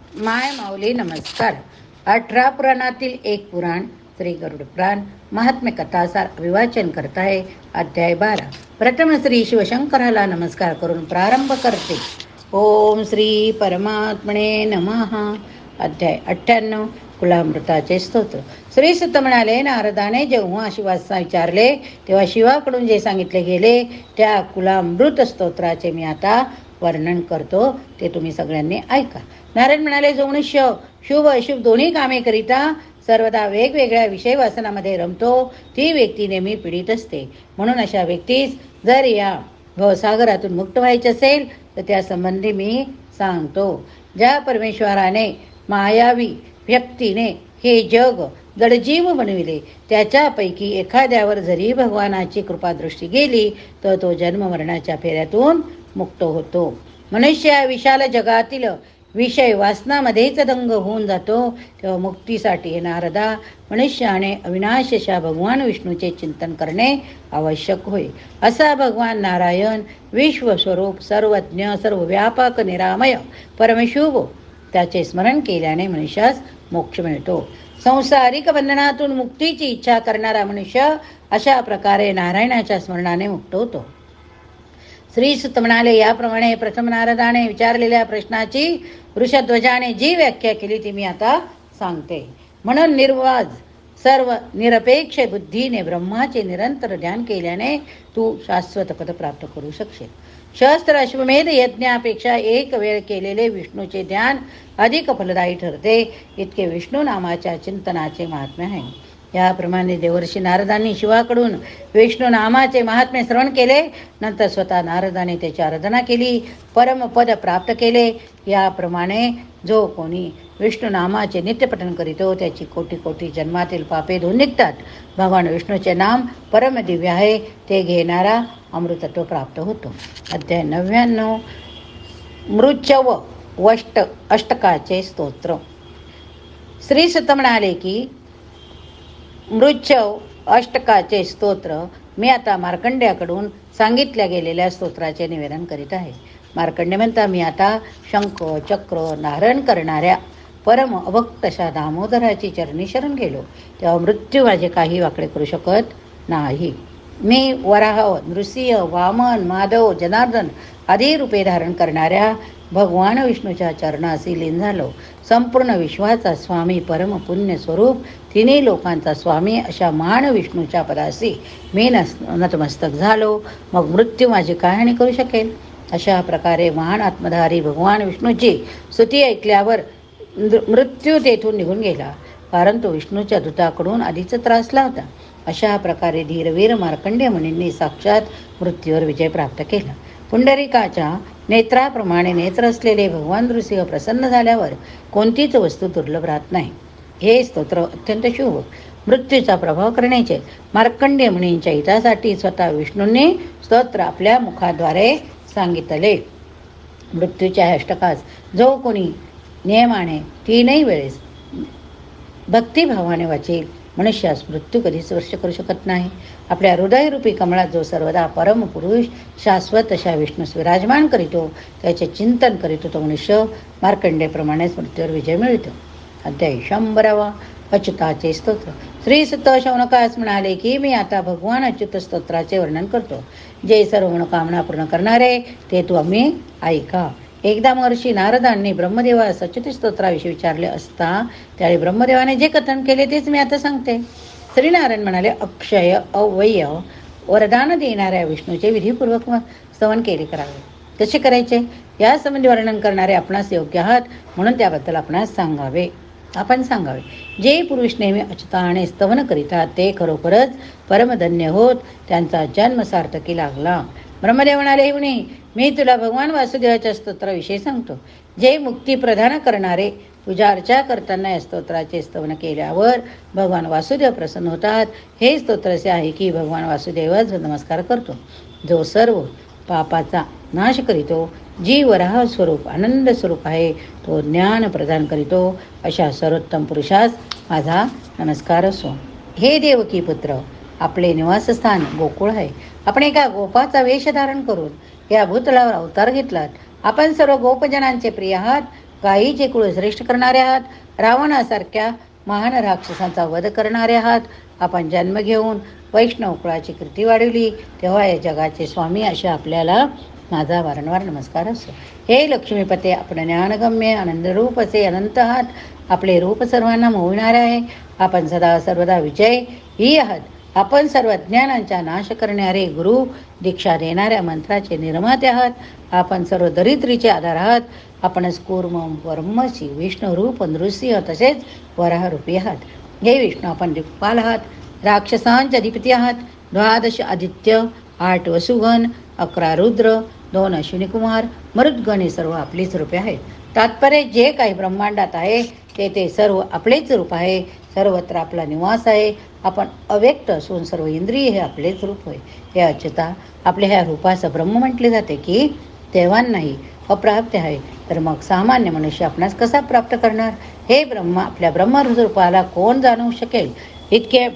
माय माऊली नमस्कार. 18 पुराणातील एक पुराण श्री गरुड पुराण महात्म्य कथासार अभिवाचन करत आहे. अध्याय 12. प्रथम श्री शिवशंकराला नमस्कार करून प्रारंभ करते. ओम श्री परमात्मने नमः. अध्याय 98. कुलामृताचे स्तोत्र. श्री सुत म्हणाले, नारदाने जेव्हा शिवास विचारले तेव्हा शिवाकडून जे सांगितले गेले त्या कुलामृत स्तोत्राचे मी आता वर्णन करतो, ते तुम्ही सगळ्यांनी ऐका. नारायण म्हणाले, जो मनुष्य शुभ अशुभ दोन्ही कामे करिता सर्वदा वेगवेगळ्या विषय वासनामध्ये रमतो ती व्यक्ती नेहमी पीडित असते. म्हणून अशा व्यक्तीस जर या भवसागरातून मुक्त व्हायचे असेल तर त्या संबंधी मी सांगतो. ज्या परमेश्वराने मायावी व्यक्तीने हे जग जडजीव बनविले त्याच्यापैकी एखाद्यावर जरी भगवानाची कृपादृष्टी गेली तर तो जन्म मरणाच्या फेऱ्यातून मुक्त होतो. मनुष्य या विशाल जगातील विषय वासनामध्येच दंग होऊन जातो. तेव्हा मुक्तीसाठी हे नारदा मनुष्याने अविनाशशा भगवान विष्णूचे चिंतन करणे आवश्यक होय. असा भगवान नारायण विश्वस्वरूप सर्वज्ञ सर्वव्यापक निरामय परमशुभ त्याचे स्मरण केल्याने मनुष्यास मोक्ष मिळतो. संसारिक बंधनातून मुक्तीची इच्छा करणारा मनुष्य अशा प्रकारे नारायणाच्या स्मरणाने मुक्त होतो. श्री सुत म्हणाले, याप्रमाणे प्रथम नारदाने विचारलेल्या प्रश्नाची वृषध्वजाने जी व्याख्या केली ती मी आता सांगते. म्हणून निर्वाज सर्व निरपेक्ष बुद्धीने ब्रह्माचे निरंतर ध्यान केल्याने तू शाश्वत पद प्राप्त करू शकशील. शस्त्र अश्वमेध यज्ञापेक्षा एक वेळ केलेले विष्णूचे ध्यान अधिक फलदायी ठरते. इतके विष्णू नामाच्या चिंतनाचे महात्म्य आहे. याप्रमाणे देवर्षी नारदांनी शिवाकडून विष्णू नामाचे महात्म्य श्रवण केले. नंतर स्वतः नारदाने त्याची आराधना केली, परमपद प्राप्त केले. याप्रमाणे जो कोणी विष्णू नामाचे नित्यपठन करीतो त्याची कोटी कोटी जन्मातील पापे धुवून निघतात. भगवान विष्णूचे नाम परम दिव्य आहे, ते घेणारा अमृतत्व प्राप्त होतो. अध्याय 99. मृच्छव अष्टकाचे स्तोत्र. श्री सुत म्हणाले की मृच्छव अष्टकाचे स्तोत्र मी आता मार्कंड्याकडून सांगितल्या गेलेल्या स्तोत्राचे निवेदन करीत आहे. मार्कंड्य म्हणता, मी आता शंख चक्र धारण करणाऱ्या परम अभक्त अशा दामोदराची चरणी शरण गेलो. तेव्हा मृत्यू माझे काही वाकडे करू शकत नाही. मी वराह नृसिंह वामन माधव जनार्दन आदी रूपे धारण करणाऱ्या भगवान विष्णूच्या चरणासी लीन झालो. संपूर्ण विश्वाचा स्वामी परम पुण्य स्वरूप तिन्ही लोकांचा स्वामी अशा मान विष्णूच्या पदासी मी नतमस्तक झालो. मग मृत्यू माझी काय हानी करू शकेल. अशा प्रकारे महान आत्मधारी भगवान विष्णूची स्तुती ऐकल्यावर मृत्यू तेथून निघून गेला, कारण तो विष्णूच्या दूताकडून आधीच त्रासला होता. अशा प्रकारे धीरवीर मार्कंडेय मुनींनी साक्षात मृत्यूवर विजय प्राप्त केला. पुंडरीकाच्या नेत्राप्रमाणे नेत्र असलेले भगवान नृसिंह प्रसन्न झाल्यावर कोणतीच वस्तू दुर्लभ राहत नाही. हे स्तोत्र अत्यंत शुभ मृत्यूचा प्रभाव करण्याचे. मार्कंडेय मुनींच्या हितासाठी स्वतः विष्णूंनी स्तोत्र आपल्या मुखाद्वारे सांगितले. मृत्यूच्या अष्टकास जो कोणी नियमाने तीनही वेळेस भक्तिभावाने वाचेल मनुष्यास मृत्यू कधीच स्पर्श करू शकत नाही. आपल्या हृदयरूपी कमळात जो सर्वदा परम पुरुष शाश्वत अशा विष्णूस विराजमान करीतो त्याचे चिंतन करीतो तो मनुष्य मार्कंडेयप्रमाणेच मृत्यूवर विजय मिळतो. अध्याय 100. अच्युताचे स्तोत्र. श्री सुत शौनकास म्हणाले की मी आता भगवान अच्युत स्तोत्राचे वर्णन करतो, जे सर्व मनोकामना पूर्ण करणारे ते तू आम्ही ऐका. एकदा महर्षी नारदांनी ब्रह्मदेवास अच्युत स्तोत्राविषयी विचारले असता त्यावेळी ब्रह्मदेवाने जे कथन केले तेच मी आता सांगते. श्रीनारायण म्हणाले, अक्षय अव्यय वरदान देणाऱ्या विष्णूचे विधीपूर्वक स्तवन केले करावे. कसे करायचे या संबंधी वर्णन करणारे आपणास योग्य आहात, म्हणून त्याबद्दल आपणास आपण सांगावे. जे पुरुष नेहमी अच्युताने स्तवन करीतात ते खरोखरच परमधन्य होत त्यांचा जन्म सार्थकी लागला. ब्रह्मदेव म्हणाले, मुनी मी तुला भगवान वासुदेवाच्या स्तोत्राविषयी सांगतो, जे मुक्ती प्रदान करणारे. पूजा अर्चा करताना या स्तोत्राचे स्तवन केल्यावर भगवान वासुदेव प्रसन्न होतात. हे स्तोत्र असे आहे की भगवान वासुदेवच नमस्कार करतो, जो सर्व पापाचा नाश करीतो, जी वराह स्वरूप आनंद स्वरूप आहे, तो ज्ञान प्रदान करीतो. अशा सर्वोत्तम पुरुषास माझा नमस्कार असो. हे देवकी पुत्र, आपले निवासस्थान गोकुळ आहे. आपण एका गोपाचा वेश धारण करून या भूतलावर अवतार घेतलात. आपण सर्व गोपजनांचे प्रिय आहात. काही जे कुळ श्रेष्ठ करणारे आहात, रावणासारख्या महान राक्षसांचा वध करणारे आहात. आपण जन्म घेऊन वैष्णव कुळाची कीर्ती वाढवली, तेव्हा या जगाचे स्वामी असे आपल्याला माझा वारंवार नमस्कार असतो. हे लक्ष्मीपते, आपण ज्ञानगम्य आनंदरूप असे अनंत आहात. आपले रूप सर्वांना मोहविणारे आहे. आपण सदा सर्वदा विजय ही आहात. आपण सर्व ज्ञानांचा नाश करणारे गुरु, दीक्षा देणाऱ्या मंत्राचे निर्माते आहात. आपण सर्व दरिद्रीचे आधार आहात. आपण कूर्म ब्रह्मशी विष्णू रूप नृसिंह तसेच वराहरूपी आहात. हे विष्णू, आपण दिक्पाल आहात. राक्षसांचे अधिपती आहात. 12 आदित्य, 8 वसुगण, 11 रुद्र, 2 अश्विनीकुमार, मरुद्गण हे सर्व आपलीच रूपे आहेत. तात्पर्य जे काही ब्रह्मांडात आहे ते सर्व आपलेच रूप आहे. सर्वत्र आपला निवास आहे. आपण अव्यक्त असून सर्व इंद्रिय हे आपलेच रूप होय. हे अच्युता, आपल्या ह्या रूपाचं ब्रह्म म्हटले जाते की देवांनाही अप्राप्त आहे. तर मग सामान्य मनुष्य आपणास कसा प्राप्त करणार? हे ब्रह्मा, आपल्या ब्रह्मरूपाला कोण जाणवू शकेल? इतके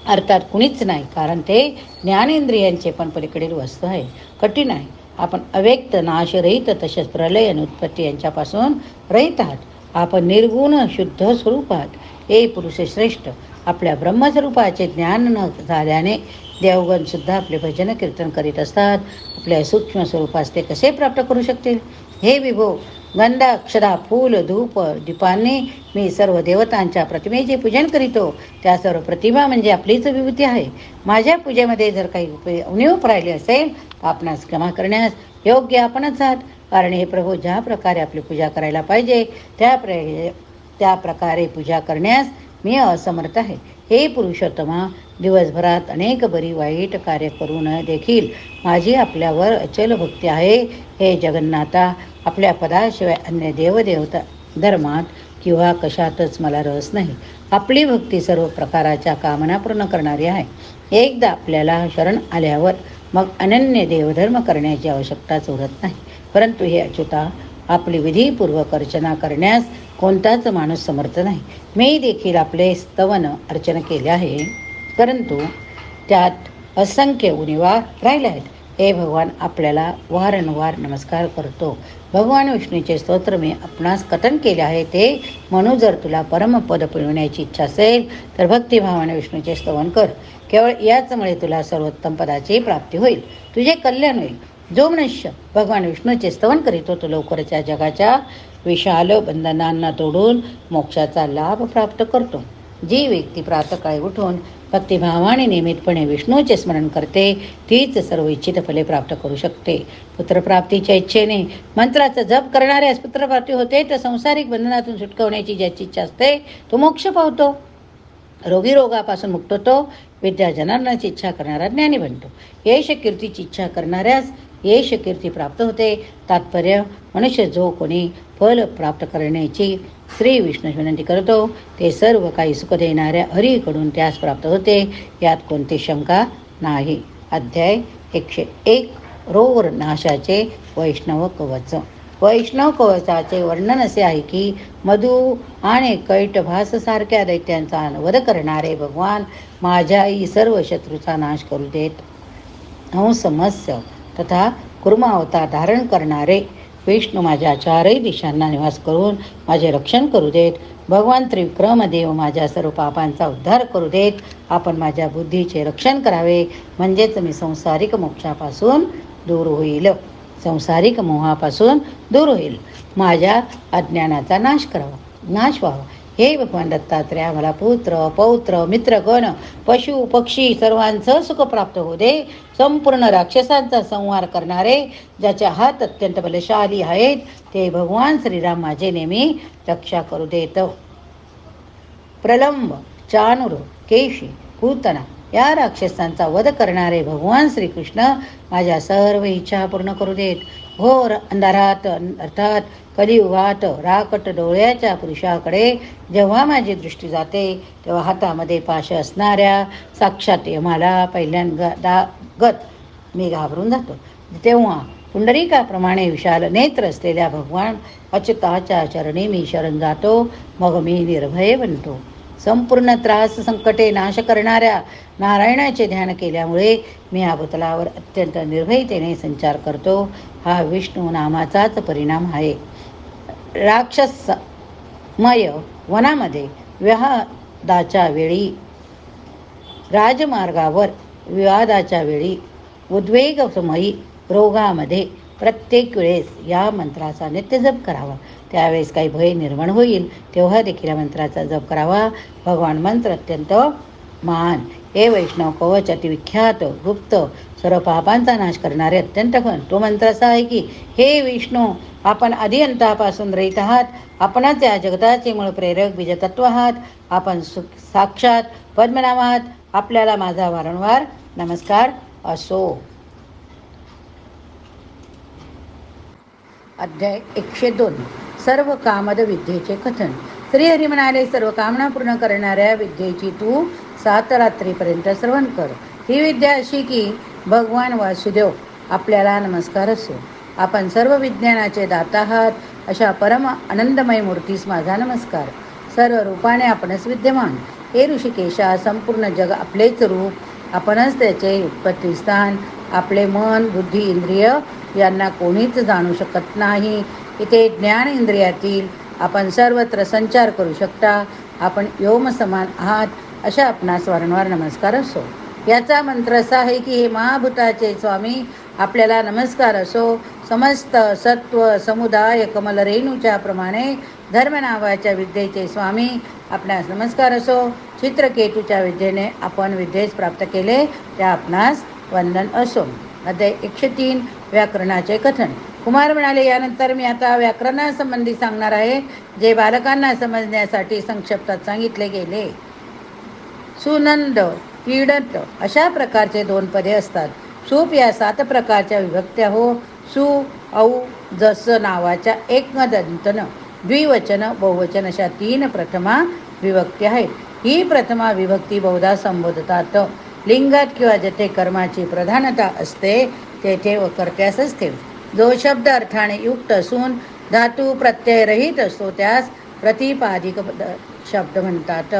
अर्थात कुणीच नाही, कारण ते ज्ञानेंद्रियांचे पण पलीकडील वस्तू आहे. कठीण आहे. आपण अव्यक्त, नाशरहित तसेच प्रलय आणि उत्पत्ती यांच्यापासून रहित आहात. आपण निर्गुण शुद्ध स्वरूप आहात. हे पुरुष श्रेष्ठ, आपल्या ब्रह्मस्वरूपाचे ज्ञान न झाल्याने देवगण सुद्धा आपले भजन कीर्तन करीत असतात. आपल्या सूक्ष्म स्वरूपास ते कसे प्राप्त करू शकतील? हे विभो, गंधा, अक्षदा, फूल, धूप, दीपांनी मी सर्व देवतांच्या प्रतिमेचे पूजन करीतो. त्या सर्व प्रतिमा म्हणजे आपलीच विभूती आहे. माझ्या पूजेमध्ये जर काही उणीव राहिली असेल तर आपणास क्षमा करण्यास योग्य आपणच आहात. कारण हे प्रभू, ज्या प्रकारे आपली पूजा करायला पाहिजे त्या प्रकारे पूजा करण्यास मी असमर्थ आहे. हे पुरुषोत्तमा, दिवसभरात अनेक बरी वाईट कार्य करून देखील माझी आपल्यावर अचल भक्ती आहे. हे जगन्नाथा, आपल्या पदाशिवाय अन्य देवदेवता धर्मात किंवा कशातच मला रस नाही. आपली भक्ती सर्व प्रकारच्या कामना पूर्ण करणारी आहे. एकदा आपल्याला शरण आल्यावर मग अनन्य देवधर्म करण्याची आवश्यकताच उरत नाही. परंतु हे अच्युता, आपली विधीपूर्वक अर्चना करण्यास कोणताच माणूस समर्थ नाही. मी देखील आपले स्तवन अर्चना केले आहे, परंतु त्यात असंख्य उणिवा राहिल्या आहेत. हे भगवान, आपल्याला वारंवार नमस्कार करतो. भगवान विष्णूचे स्तोत्र मी आपणास कथन केले आहे ते म्हणून जर तुला परमपद मिळवण्याची इच्छा असेल तर भक्तिभावाने विष्णूचे स्तवन कर. केवळ याचमुळे तुला सर्वोत्तम पदाची प्राप्ती होईल, तुझे कल्याण होईल. जो मनुष्य भगवान विष्णूचे स्तवन करीतो तो लवकरच या जगाच्या विशाल बंधनांना तोडून मोक्षाचा लाभ प्राप्त करतो. जी व्यक्ती प्रातःकाळी उठून भक्तिभावाने नियमितपणे विष्णूचे स्मरण करते तीच सर्व इच्छित फले प्राप्त करू शकते. पुत्रप्राप्तीच्या इच्छेने मंत्राचा जप करणाऱ्यास पुत्रप्राप्ती होते. तर संसारिक बंधनातून सुटका होण्याची ज्याची इच्छा असते तो मोक्ष पावतो. रोगी रोगापासून मुक्त होतो. विद्या जनार्दनाची इच्छा करणारा ज्ञानी बनतो. यश कीर्तीची इच्छा करणाऱ्यास यश कीर्ती प्राप्त होते. तात्पर्य, मनुष्य जो कोणी फल प्राप्त करण्याची श्री विष्णू विनंती करतो ते सर्व काही सुख देणाऱ्या हरीकडून त्यास प्राप्त होते. यात कोणती शंका नाही. अध्याय 101, रोग नाशाचे वैष्णव कवच. वैष्णव कवचाचे वर्णन असे आहे की मधु आणि कैटभास सारख्या दैत्यांचा वध करणारे भगवान माझ्याही सर्व शत्रूचा नाश करू देत. हंस, मत्स्य तथा कुर्मा अवतार धारण करणारे विष्णू माझ्या चारही दिशांना निवास करून माझे रक्षण करू देत. भगवान त्रिविक्रम देव माझ्या सर्व पापांचा उद्धार करू देत. आपण माझ्या बुद्धीचे रक्षण करावे, म्हणजेच मी संसारिक मोक्षापासून दूर होईल, संसारिक मोहापासून दूर होईल. माझ्या अज्ञानाचा नाश व्हावा. हे भगवान दत्तात्रय, मला पुत्र, पौत्र, मित्रगण, पशु, पक्षी सर्वांचं सुख प्राप्त होऊ दे. संपूर्ण राक्षसांचा संहार करणारे ज्याचे हात अत्यंत बलशाली आहेत ते भगवान श्रीराम माझे नेहमी रक्षा करू देत. प्रलंब, चाणूर, केशी, पूतना या राक्षसांचा वध करणारे भगवान श्रीकृष्ण माझ्या सर्व इच्छा पूर्ण करू देत. घोर अंधारात अर्थात कलियुगात राकट डोळ्याच्या पुरुषाकडे जेव्हा माझी दृष्टी जाते तेव्हा हातामध्ये पाश असणाऱ्या साक्षात यमाला पहिल्यांदागत मी घाबरून जातो. तेव्हा पुंडरीकाप्रमाणे विशाल नेत्र असलेल्या भगवान अच्युताच्या चरणी मी शरण जातो. मग मी निर्भय बनतो. संपूर्ण त्रास संकटे नाश करणाऱ्या नारायणाचे ध्यान केल्यामुळे मी या भूतलावर अत्यंत निर्भयतेने संचार करतो. हा विष्णू नामाचाच परिणाम आहे. राक्षसमय वनामध्ये विवादाच्या वेळी, राजमार्गावर विवादाच्या वेळी, उद्वेगसमयी रोगामध्ये प्रत्येक वेळेस या मंत्राचा नित्यजप करावा. त्यावेळेस काही भय निर्माण होईल तेव्हा देखील या मंत्राचा जप करावा. भगवान मंत्र अत्यंत महान, हे वैष्णव कवच अतिविख्यात, गुप्त, सर्व पापांचा नाश करणारे अत्यंत घन. तो मंत्र असा आहे की, हे विष्णू, आपण आधी अंतापासून रहित आहात. आपणच या जगताचे मूळ प्रेरक बीजतत्व आहात. आपण साक्षात पद्मनाभ आहात. आपल्याला माझा वारंवार नमस्कार असो. अध्याय 102. सर्व कामद विद्येचे कथन. श्रीहरी म्हणाले, सर्व कामना पूर्ण करणाऱ्या विद्येची तू 7 रात्रीपर्यंत श्रवण कर. ही विद्या अशी की, भगवान वासुदेव आपल्याला नमस्कार असो. आपण सर्व विज्ञानाचे दाता आहात. अशा परम आनंदमय मूर्तीस माझा नमस्कार. सर्व रूपाने आपणच विद्यमान. हे ऋषिकेशा, संपूर्ण जग आपलेच रूप. आपणच त्याचे उत्पत्ती स्थान. आपले मन, बुद्धी, इंद्रिय यांना कोणीच जाणू शकत नाही. इथे ज्ञान इंद्रियातील आपण सर्वत्र संचार करू शकता. आपण व्योम समान आहात. अशा आपणास वारंवार नमस्कार असो. याचा मंत्र असा आहे की, हे महाभूताचे स्वामी, आपल्याला नमस्कार असो. समस्त सत्व समुदाय कमल रेणूच्या प्रमाणे धर्म नावाच्या विद्येचे स्वामी, आपणास नमस्कार असो. चित्रकेतूच्या विद्येने आपण विद्येस प्राप्त केले, त्या आपणास वंदन असो. अध्याय 103. व्याकरणाचे कथन. कुमार म्हणाले, यानंतर मी आता व्याकरणासंबंधी सांगणार आहे, जे बालकांना समजण्यासाठी संक्षिप्तात सांगितले गेले. सुनंद, पीडत अशा प्रकारचे 2 पदे असतात. सूप या 7 प्रकारच्या विभक्त्या हो. सु, औ, जस नावाच्या एकदंतन, द्विवचन, बहुवचन अशा 3 प्रथमा विभक्ती आहेत. ही प्रथमा विभक्ती बहुधा संबोधतात. लिंगात किंवा जेथे कर्माची प्रधानता असते तेथे व कर्त्यास असते. जो शब्द अर्थाने युक्त असून धातू प्रत्ययरहित असतो त्यास प्रतिपादिक शब्द म्हणतात.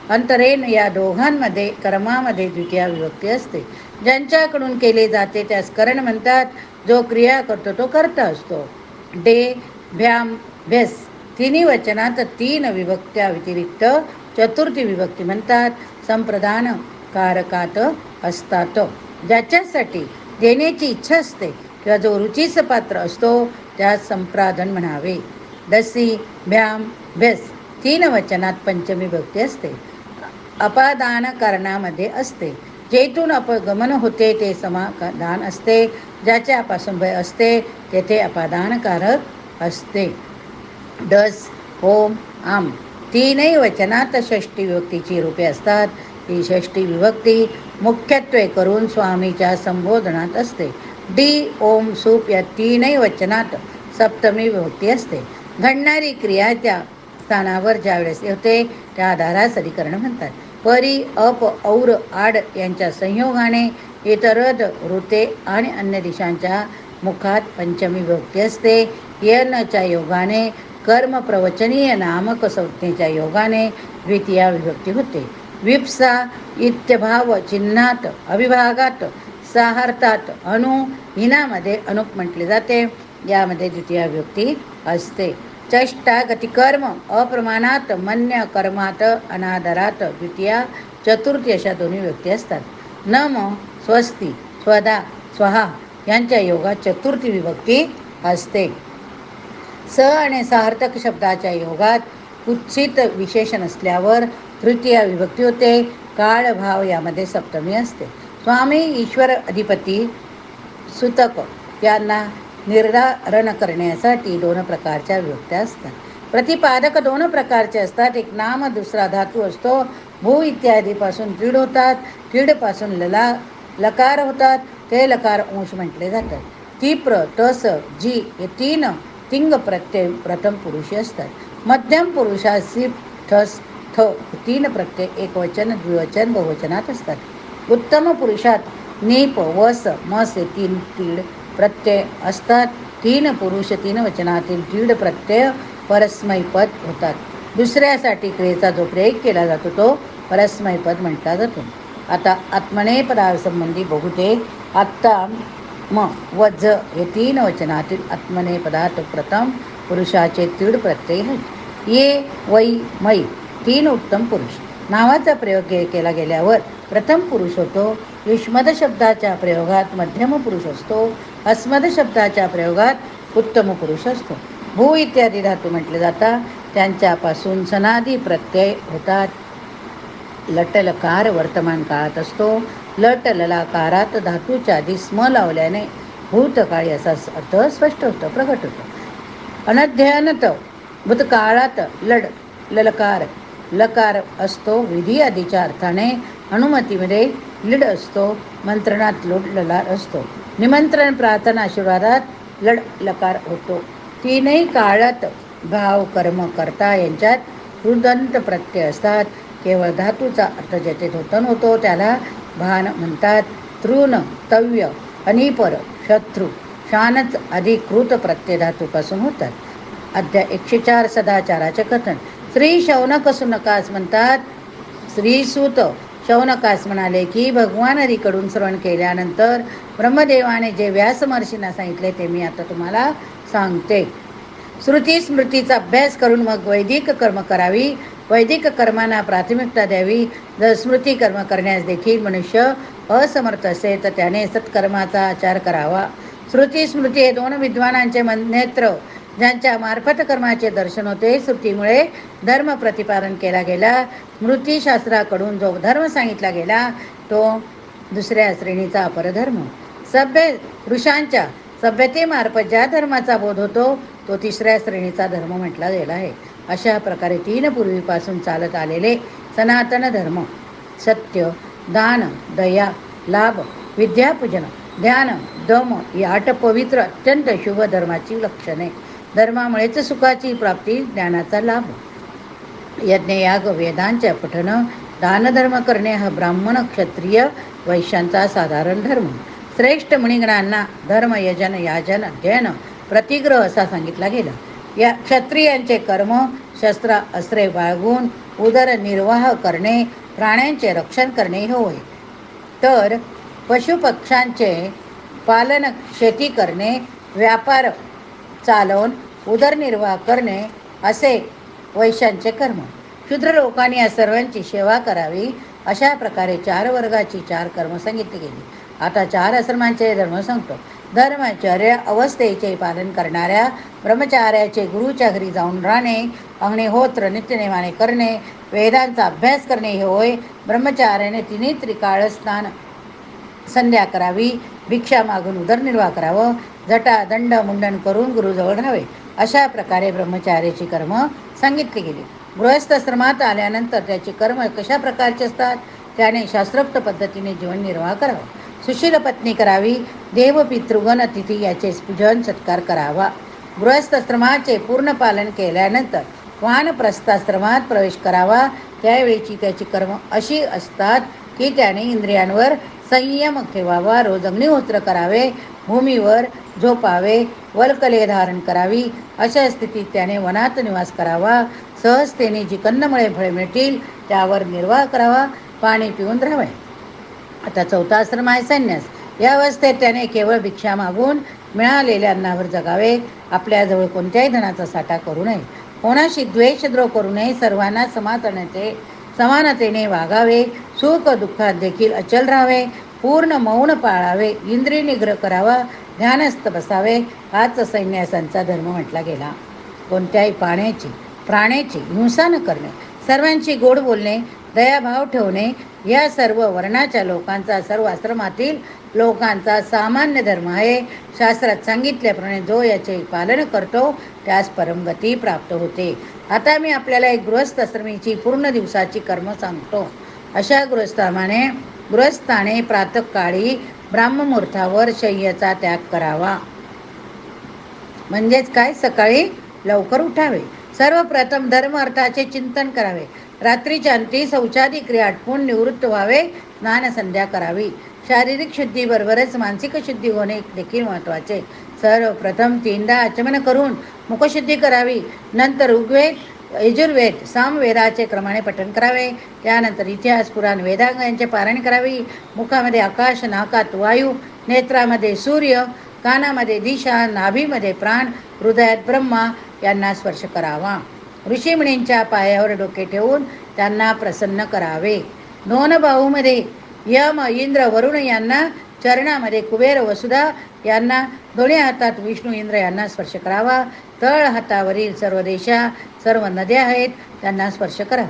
अंतरेन या दोघांमध्ये कर्मामध्ये द्वितीय विभक्ती असते. ज्यांच्याकडून केले जाते त्यास करण म्हणतात. जो क्रिया करतो तो कर्ता असतो. डे, भ्याम, भेस तिन्ही वचनात 3 विभक्त्या व्यतिरिक्त चतुर्थी विभक्ती म्हणतात. संप्रदान कारकात असतात. ज्याच्यासाठी देण्याची इच्छा असते किंवा जो रुचीस पात्र असतो त्यास संप्रादन म्हणावे. दसी, भ्याम, भेस 3 वचनात पंचमी विभक्ती असते. अपादान कारणामध्ये असते. जेथून अपगमन होते ते समाधान असते. ज्याच्यापासून भय असते तेथे अपादानकारक असते. डस, होम, आम 3 वचनात षष्ठी विभक्तीची रूपे असतात. ही षष्ठी विभक्ती मुख्यत्वे करून स्वामीच्या संबोधनात असते. डी, ओम, सूप या 3 वचनात सप्तमी विभक्ती असते. घडणारी क्रिया त्या स्थानावर ज्यावेळेस होते त्या आधारास अधिकरण म्हणतात. परी, अप, और, आड यांच्या संयोगाने इतरद, ऋते आणि अन्य दिशांच्या मुखात पंचमी विभक्ती असते. यनच्या योगाने कर्म प्रवचनीय नामक संज्ञेच्या योगाने द्वितीया विभक्ती होते. विप्सा इत्यभाव चिन्हात अविभागात साहार्थात अनु हिनामध्ये अनुप म्हटले जाते. यामध्ये द्वितीया विभक्ती असते. चष्टा गतिकर्म अप्रमाणात मन्य कर्मात अनादरात द्वितीया चतुर्थी अशा 2 विभक्ती असतात. नम, स्वस्ती, स्वदा, स्वहा यांच्या योगात चतुर्थी विभक्ती असते. स आणि सार्थक शब्दाच्या योगात कुत्सित विशेषण असल्यावर तृतीया विभक्ती होते. काळ भाव यामध्ये सप्तमी असते. स्वामी, ईश्वर, अधिपती, सुतक यांना निर्धारण करण्यासाठी 2 प्रकारच्या विभक्त्या असतात. प्रतिपादक 2 प्रकारचे असतात. एक नाम, दुसरा धातू असतो. भू इत्यादीपासून तीड होतात. तीडपासून लकार होतात. ते लकार अंश म्हटले जातात. तीप्र, तस, जी हे 3 तिंग प्रत्यय प्रथम पुरुषी असतात. मध्यम पुरुषात सिप, ठस, थ 3 प्रत्यय एकवचन, द्विवचन, बहुवचनात असतात. उत्तम पुरुषात नीप, वस, मस हे 3 तीड प्रत्यय असतात. 3 पुरुष 3 वचनातील तीड प्रत्यय परस्मैपद पद होतात. दुसऱ्यासाठी क्रियेचा जो प्रयोग केला जातो तो परस्मैपद पद म्हटला जातो. आता आत्मनेपदासंबंधी बहुतेक आत्ता, म व ज हे 3 वचनातील आत्मनेपदात प्रथम पुरुषाचे तीड प्रत्यय ये वै मै 3 उत्तम पुरुष. नावाचा प्रयोग केला गेल्यावर प्रथम पुरुष होतो. युष्मद शब्दाच्या प्रयोगात मध्यम पुरुष असतो. अस्मद शब्दाच्या प्रयोगात उत्तम पुरुष असतो. भू इत्यादी धातू म्हटले जातात, त्यांच्यापासून सनादी प्रत्यय होतात. लट लकार वर्तमान काळात असतो. लट ललाकारात धातूच्या आधी स्म लावल्याने भूतकाळी असा अर्थ स्पष्ट होतो, प्रगट होतो. अनध्ययनत भूतकाळात लड ललकार लकार असतो. विधी आधीच्या अर्थाने अनुमतीमध्ये लिड असतो. मंत्रणात लोड ललार असतो. निमंत्रण प्रार्थना आशीर्वादात लड लकार होतो. तीनही काळात भाव कर्म कर्ता यांच्यात हृदंत प्रत्यय असतात. केवळ धातूचा अर्थ जेथे धोतन होतो त्याला भान म्हणतात. तृण तव्य अनिपर शत्रू शानच अधिकृत प्रत्यय धातूपासून होतात. अध्याय 104 सदाचाराचे कथन. श्री शौनक सुनकास म्हणतात. श्रीसूत शौनकास म्हणाले की भगवान हरीकडून श्रवण केल्यानंतर ब्रह्मदेवाने जे व्यास महर्षींना सांगितले ते मी आता तुम्हाला सांगते. श्रुती स्मृतीचा अभ्यास करून मग वैदिक कर्म करावी. वैदिक कर्मांना प्राथमिकता द्यावी. जर स्मृती कर्म करण्यास देखील मनुष्य असमर्थ असेल तर त्याने सत्कर्माचा आचार करावा. श्रुती स्मृती हे 2 विद्वानांचे नेत्र ज्यांच्या मार्फत कर्माचे दर्शन होते. श्रुतीमुळे धर्म प्रतिपादन केला गेला. स्मृतीशास्त्राकडून जो धर्म सांगितला गेला तो दुसऱ्या श्रेणीचा अपरधर्म. सभ्य पुरुषांच्या सभ्यतेमार्फत ज्या धर्माचा बोध होतो तो 3ऱ्या श्रेणीचा धर्म म्हटला गेला आहे. अशा प्रकारे 3 पूर्वीपासून चालत आलेले सनातन धर्म सत्य, दान, दया, लाभ, विद्यापूजन, ध्यान, दम या 8 पवित्र अत्यंत शुभ धर्माची लक्षणे. धर्मामुळेच सुखाची प्राप्ती, ज्ञानाचा लाभ. यज्ञयाग वेदांचे पठन, दानधर्म करणे हा ब्राह्मण क्षत्रिय वैश्यांचा साधारण धर्म. श्रेष्ठ मुनिगणांना धर्म यजन याजन अध्ययन प्रतिग्रह असा सांगितला गेला. या क्षत्रियांचे कर्म शस्त्र अस्त्रे बाळगून उदरनिर्वाह करणे, प्राण्यांचे रक्षण करणे हे होय. तर पशुपक्ष्यांचे पालन, शेती करणे, व्यापार चालवून उदरनिर्वाह करणे असे वैश्यांचे कर्म. शूद्र लोकांनी या सर्वांची सेवा करावी. अशा प्रकारे 4 वर्गाची 4 कर्म सांगितली गेली. आता 4 आश्रमांचे धर्म सांगतो. धर्मचर्य अवस्थेचे पालन करणाऱ्या ब्रह्मचार्याचे गुरुच्या घरी जाऊन राहणे, अग्निहोत्र नित्यनेमाने करणे, वेदांचा अभ्यास करणे हे होय. ब्रह्मचार्याने 3 त्रिकाळ स्नान संध्या करावी. भिक्षा मागून उदरनिर्वाह करावं. जटा दंड मुंडन करून गुरुजवळ राहावे. अशा प्रकारे ब्रह्मचार्याची कर्म सांगितली गेली. गृहस्थाश्रमात आल्यानंतर त्याची कर्म कशा प्रकारचे असतात त्याने शास्त्रोक्त पद्धतीने जीवननिर्वाह करावा. सुशील पत्नी करावी. देव पितृगण अतिथी याचे पूजन सत्कार करावा. गृहस्थाश्रमाचे पूर्ण पालन केल्यानंतर वानप्रस्थाश्रमात प्रवेश करावा. त्यावेळीची त्याची कर्म अशी असतात की त्याने इंद्रियांवर संयम ठेवावा. रोज अग्निहोत्र करावे. भूमीवर झोपावे. वल्कले धारण करावी. अशा स्थितीत त्याने वनात निवास करावा. सहजतेने जी कंदमुळे फळे मिळतील त्यावर निर्वाह करावा. पाणी पिऊन राहावे. आता 4था आश्रम आहे संन्यास. या अवस्थेत त्याने केवळ भिक्षा मागून मिळालेल्या अन्नावर जगावे. आपल्याजवळ कोणत्याही धनाचा साठा करू नये. कोणाशी द्वेषद्रोह करू नये. सर्वांना समानतेने वागावे. सुख दुःखात देखील अचल राहावे. पूर्ण मौन पाळावे. इंद्रिय निग्रह करावा. ध्यानस्थ बसावे. हाच संन्यासांचा धर्म म्हटला गेला. कोणत्याही प्राण्याची हिंसा न करणे. सर्वांची गोड बोलणे. दयाभाव ठेवणे या सर्व वर्णाच्या लोकांचा, सर्व आश्रमातील लोकांचा सामान्य धर्म आहे. शास्त्रात सांगितल्याप्रमाणे जो याचे पालन करतो त्यास परमगती प्राप्त होते. आता मी आपल्याला एक गृहस्थाश्रमीची पूर्ण दिवसाची कर्म सांगतो. अशा गृहस्थाने प्रातःकाळी ब्राह्ममुहूर्तावर शय्येचा त्याग करावा. म्हणजेच काय, सकाळी लवकर उठावे. सर्वप्रथम धर्म अर्थाचे चिंतन करावे. रात्रीच्या अंती शौचादी क्रिया आटपून निवृत्त व्हावे. स्नानसंध्या करावी. शारीरिक शुद्धीबरोबरच मानसिक शुद्धी होणे देखील महत्त्वाचे. सर्वप्रथम 3दा आचमन करून मुखशुद्धी करावी. नंतर ऋग्वेद, यजुर्वेद, सामवेदाचे क्रमाने पठण करावे. त्यानंतर इतिहास, पुराण, वेदांग यांचे पारायण करावी. मुखामध्ये आकाश, नाकात वायू, नेत्रामध्ये सूर्य, कानामध्ये दिशा, नाभीमध्ये प्राण, हृदयात ब्रह्मा यांना स्पर्श करावा. ऋषीमुनींच्या पायावर डोके ठेवून त्यांना प्रसन्न करावे. दोन बाहूमध्ये यम, इंद्र, वरुण यांना, चरणामध्ये कुबेर, वसुधा यांना, दोन्ही हातात विष्णू, इंद्र यांना स्पर्श करावा. तळ हातावरील सर्व देशा, सर्व नद्या आहेत त्यांना स्पर्श करा.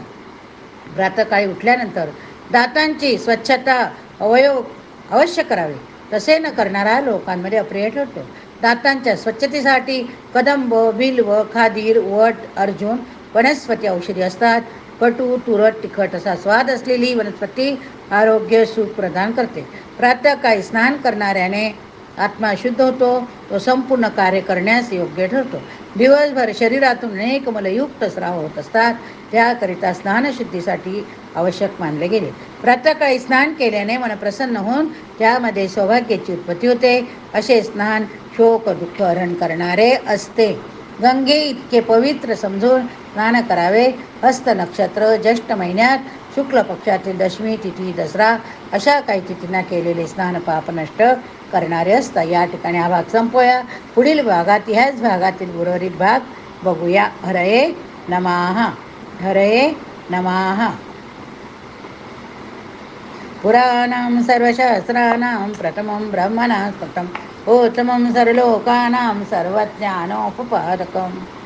प्रातःकाळी उठल्यानंतर दातांची स्वच्छता अवश्य करावी. तसे न करणारा लोकांमध्ये अप्रिय ठरतो. दातांच्या स्वच्छतेसाठी कदंब, बिल्व, खादीर, वट, अर्जुन वनस्पती औषधी असतात. कटू, तुरट, तिखट असा स्वाद असलेली वनस्पती आरोग्य, सुख प्रदान करते. प्रातःकाळी स्नान करणाऱ्याने आत्मा शुद्ध होतो. तो संपूर्ण कार्य करण्यास योग्य ठरतो. दिवसभर शरीरातून अनेक मलयुक्त स्राव होत असतात. त्याकरिता स्नानशुद्धीसाठी आवश्यक मानले गेले. प्रातःकाळी स्नान केल्याने मन प्रसन्न होऊन त्यामध्ये सौभाग्याची उत्पत्ती होते. असे स्नान शोक दुःख हरण करणारे असते. गंगे इतके पवित्र समजून स्नान करावे. हस्त नक्षत्र, ज्येष्ठ महिन्यात शुक्ल पक्षातील दशमी तिथी, दसरा अशा काही तिथींना केलेले स्नान पाप नष्ट करणारे असतात. या ठिकाणी हा भाग संपवूया. पुढील भागात ह्याच भागातील उर्वरित भाग बघूया. हरये नमः. हरये नमः. पुराणां सर्वशास्त्राणां प्रथमं ब्रह्मणा स्मृतं उत्तमं सर्वलोकानां सर्वज्ञानोपपादकम्.